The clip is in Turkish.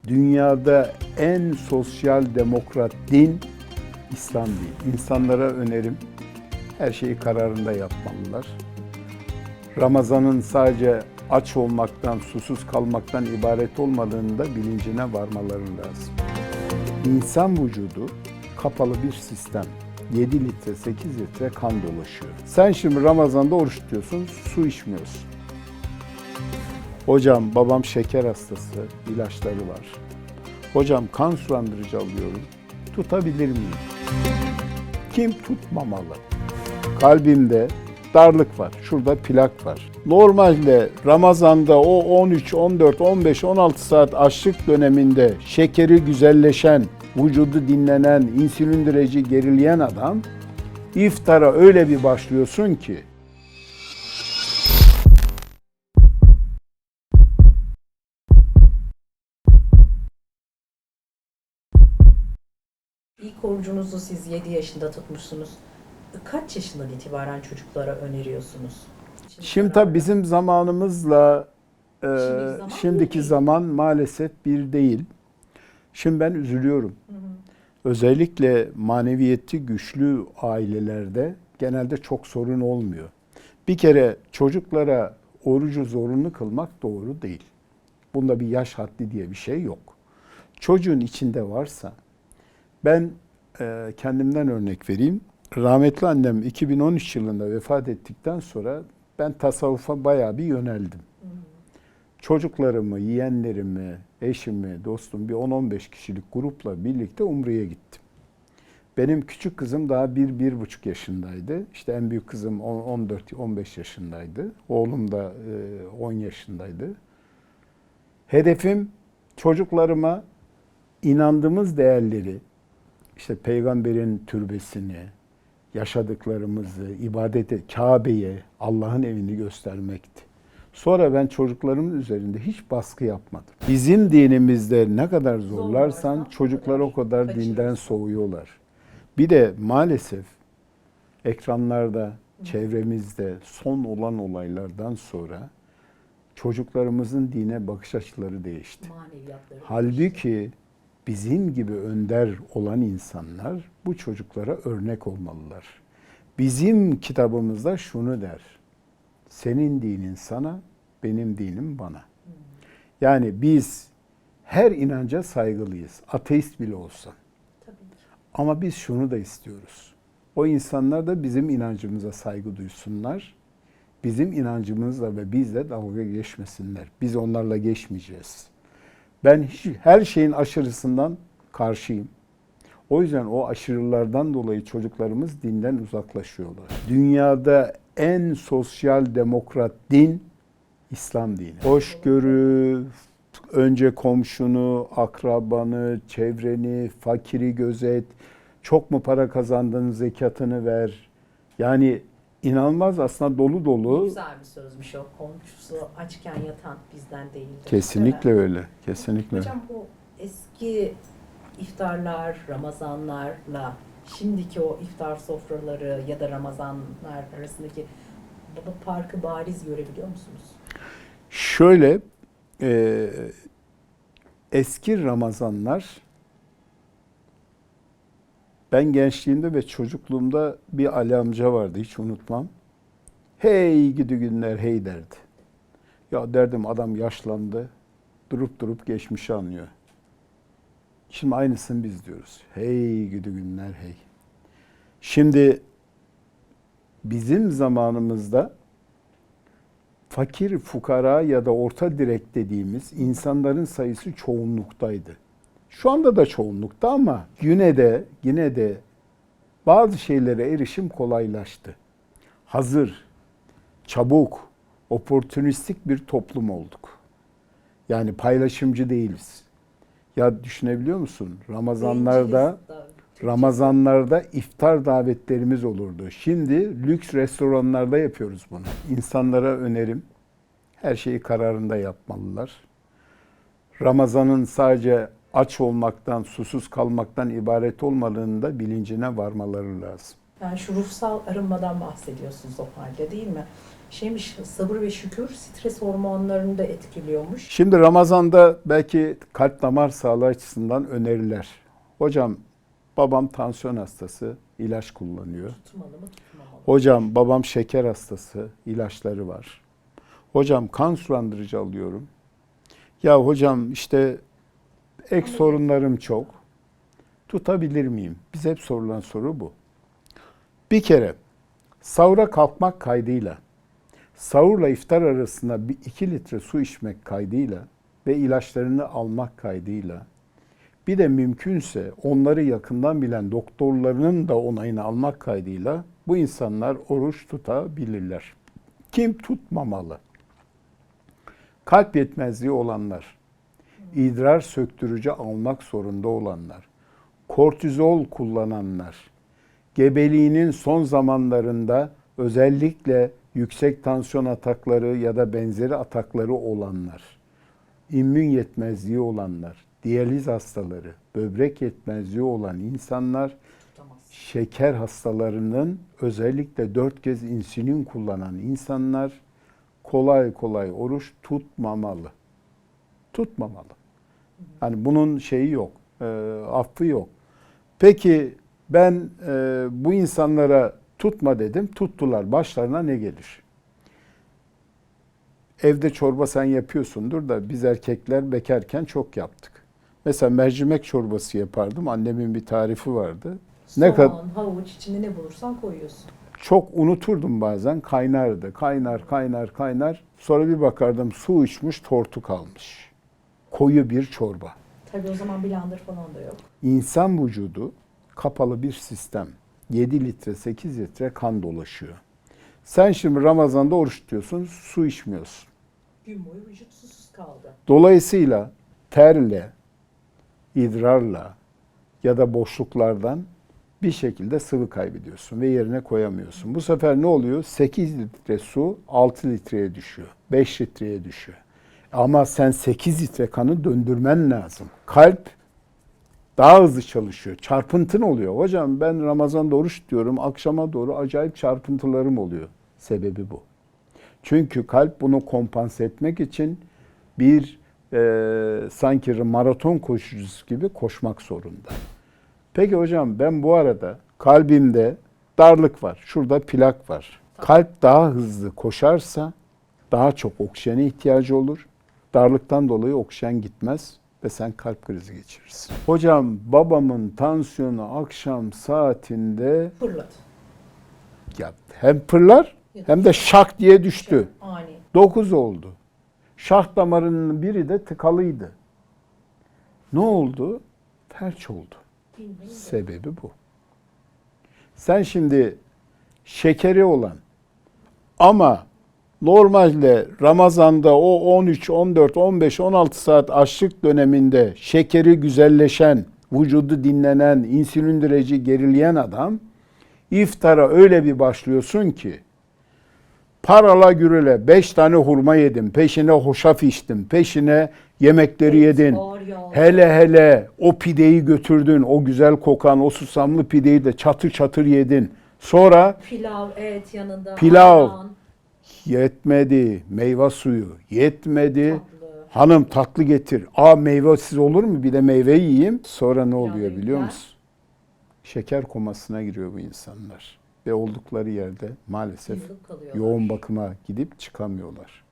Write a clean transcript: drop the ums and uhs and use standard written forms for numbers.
Dünyada en sosyal demokrat din İslam değil. İnsanlara önerim, her şeyi kararında yapmalılar. Ramazan'ın sadece aç olmaktan, susuz kalmaktan ibaret olmadığını da bilincine varmaları lazım. İnsan vücudu kapalı bir sistem. 7 litre, 8 litre kan dolaşıyor. Sen şimdi Ramazan'da oruç tutuyorsun, su içmiyorsun. Hocam babam şeker hastası, ilaçları var. Hocam kan sulandırıcı alıyorum, tutabilir miyim? Kim tutmamalı? Kalbimde darlık var, şurada plak var. Normalde Ramazan'da o 13, 14, 15, 16 saat açlık döneminde şekeri güzelleşen, vücudu dinlenen, insülin direci gerileyen adam, iftara öyle bir başlıyorsun ki, İlk orucunuzu siz 7 yaşında tutmuşsunuz. Kaç yaşından itibaren çocuklara öneriyorsunuz? şimdi tabii bizim zamanımızla şimdiki değil. zaman maalesef bir değil. Şimdi ben üzülüyorum. Özellikle maneviyeti güçlü ailelerde genelde çok sorun olmuyor. Bir kere çocuklara orucu zorunlu kılmak doğru değil. Bunda bir yaş haddi diye bir şey yok. Çocuğun içinde varsa, ben kendimden örnek vereyim. Rahmetli annem 2013 yılında vefat ettikten sonra ben tasavvufa bayağı bir yöneldim. Çocuklarımı, yeğenlerimi, eşimi, dostum bir 10-15 kişilik grupla birlikte Umre'ye gittim. Benim küçük kızım daha 1-1,5 yaşındaydı. İşte en büyük kızım 14-15 yaşındaydı. Oğlum da 10 yaşındaydı. Hedefim çocuklarıma inandığımız değerleri, işte peygamberin türbesini, yaşadıklarımızı, ibadete, Kabe'ye, Allah'ın evini göstermekti. Sonra ben çocuklarımın üzerinde hiç baskı yapmadım. Bizim dinimizde ne kadar zorlarsan çocuklar o kadar dinden soğuyorlar. Bir de maalesef ekranlarda, çevremizde son olan olaylardan sonra çocuklarımızın dine bakış açıları değişti. Halbuki bizim gibi önder olan insanlar bu çocuklara örnek olmalılar. Bizim kitabımızda şunu der: senin dinin sana, benim dinim bana. Yani biz her inanca saygılıyız. Ateist bile olsa. Ama biz şunu da istiyoruz. O insanlar da bizim inancımıza saygı duysunlar. Bizim inancımızla ve bizle dalga geçmesinler. Biz onlarla geçmeyeceğiz. Ben her şeyin aşırısından karşıyım. O yüzden o aşırılardan dolayı çocuklarımız dinden uzaklaşıyorlar. Dünyada en sosyal demokrat din İslam dini. Hoşgörü, önce komşunu, akrabanı, çevreni, fakiri gözet, çok mu para kazandın zekatını ver. Yani inanılmaz aslında dolu dolu. Güzel bir sözmüş o. Komşusu açken yatan bizden değildir. Kesinlikle öyle. Kesinlikle. Hocam bu eski iftarlar, Ramazanlarla şimdiki o iftar sofraları ya da Ramazanlar arasındaki bu farkı bariz görebiliyor musunuz? Şöyle, eski Ramazanlar, ben gençliğimde ve çocukluğumda bir Ali amca vardı, hiç unutmam. Hey gidi günler hey derdi. Ya derdim, adam yaşlandı, durup durup geçmişi anlıyor. Şimdi aynısını biz diyoruz. Hey gidi günler hey. Şimdi bizim zamanımızda fakir, fukara ya da orta direk dediğimiz insanların sayısı çoğunluktaydı. Şu anda da çoğunlukta ama yine de bazı şeylere erişim kolaylaştı. Hazır, çabuk, oportunistik bir toplum olduk. Yani paylaşımcı değiliz. Ya düşünebiliyor musun? Ramazanlarda iftar davetlerimiz olurdu. Şimdi lüks restoranlarda yapıyoruz bunu. İnsanlara önerim, her şeyi kararında yapmalılar. Ramazan'ın sadece aç olmaktan, susuz kalmaktan ibaret olmadığını da bilincine varmaları lazım. Yani şu ruhsal arınmadan bahsediyorsunuz o halde, değil mi? Şeymiş, sabır ve şükür stres hormonlarını da etkiliyormuş. Şimdi Ramazan'da belki kalp damar sağlığı açısından öneriler. Hocam babam tansiyon hastası, ilaç kullanıyor. Tutmalı mı, tutmamalı mı? Hocam babam şeker hastası, ilaçları var. Hocam kan sulandırıcı alıyorum. Ya hocam işte ek sorunlarım çok. Tutabilir miyim? Bize hep sorulan soru bu. Bir kere sahura kalkmak kaydıyla, sahurla iftar arasında 2 litre su içmek kaydıyla ve ilaçlarını almak kaydıyla, bir de mümkünse onları yakından bilen doktorlarının da onayını almak kaydıyla bu insanlar oruç tutabilirler. Kim tutmamalı? Kalp yetmezliği olanlar, idrar söktürücü almak zorunda olanlar, kortizol kullananlar, gebeliğinin son zamanlarında özellikle yüksek tansiyon atakları ya da benzeri atakları olanlar, immün yetmezliği olanlar, diyaliz hastaları, böbrek yetmezliği olan insanlar, Tutamaz. şeker hastalarının özellikle 4 kez insülin kullanan insanlar kolay kolay oruç tutmamalı. Tutmamalı. Yani bunun şeyi yok, affı yok. Peki ben bu insanlara tutma dedim, tuttular. Başlarına ne gelir? Evde çorba sen yapıyorsundur da biz erkekler bekarken çok yaptık. Mesela mercimek çorbası yapardım. Annemin bir tarifi vardı. Ne kadar Soğan, havuç, içinde ne bulursan koyuyorsun. çok unuturdum bazen. Kaynardı. Kaynar, kaynar, kaynar. Sonra bir bakardım su içmiş, tortu kalmış. Koyu bir çorba. Tabii o zaman blender falan da yok. İnsan vücudu kapalı bir sistem. 7 litre, 8 litre kan dolaşıyor. Sen şimdi Ramazan'da oruç tutuyorsun, su içmiyorsun. Gün boyu vücut susuz kaldı. Dolayısıyla terle, idrarla ya da boşluklardan bir şekilde sıvı kaybediyorsun ve yerine koyamıyorsun. Bu sefer ne oluyor? 8 litre su 6 litreye düşüyor, 5 litreye düşüyor. Ama sen 8 litre kanı döndürmen lazım. Kalp daha hızlı çalışıyor. Çarpıntın oluyor. Hocam ben Ramazan'da oruç tutuyorum. Akşama doğru acayip çarpıntılarım oluyor. Sebebi bu. Çünkü kalp bunu kompanse etmek için bir sanki maraton koşucusu gibi koşmak zorunda. Peki hocam ben bu arada kalbimde darlık var. Şurada plak var. Kalp daha hızlı koşarsa daha çok oksijene ihtiyacı olur. Darlıktan dolayı oksijen gitmez ve sen kalp krizi geçirirsin. Hocam babamın tansiyonu akşam saatinde Fırlat. ya hem pırlar hem de şak diye düştü. Ani. 9 oldu. Şah damarının biri de tıkalıydı. Ne oldu? Felç oldu. Bilmeyin de. Sebebi bu. Sen şimdi şekeri olan ama normalde Ramazan'da o 13, 14, 15, 16 saat açlık döneminde şekeri güzelleşen, vücudu dinlenen, insülin direci gerileyen adam iftara öyle bir başlıyorsun ki parala gürüle 5 tane hurma yedim, peşine hoşaf içtim, peşine yemekleri yedin. Ağır yağlı. Hele hele o pideyi götürdün, o güzel kokan, o susamlı pideyi de çatır çatır yedin. Sonra Pilav, et yanında. Pilav. ayran, yetmedi, meyve suyu yetmedi. tatlı. Hanım tatlı getir. Meyvesiz olur mu? Bir de meyve yiyeyim. Sonra ne oluyor biliyor yediler. musun? Şeker komasına giriyor bu insanlar. Ve oldukları yerde maalesef Yıllık kalıyorlar. yoğun bakıma gidip çıkamıyorlar.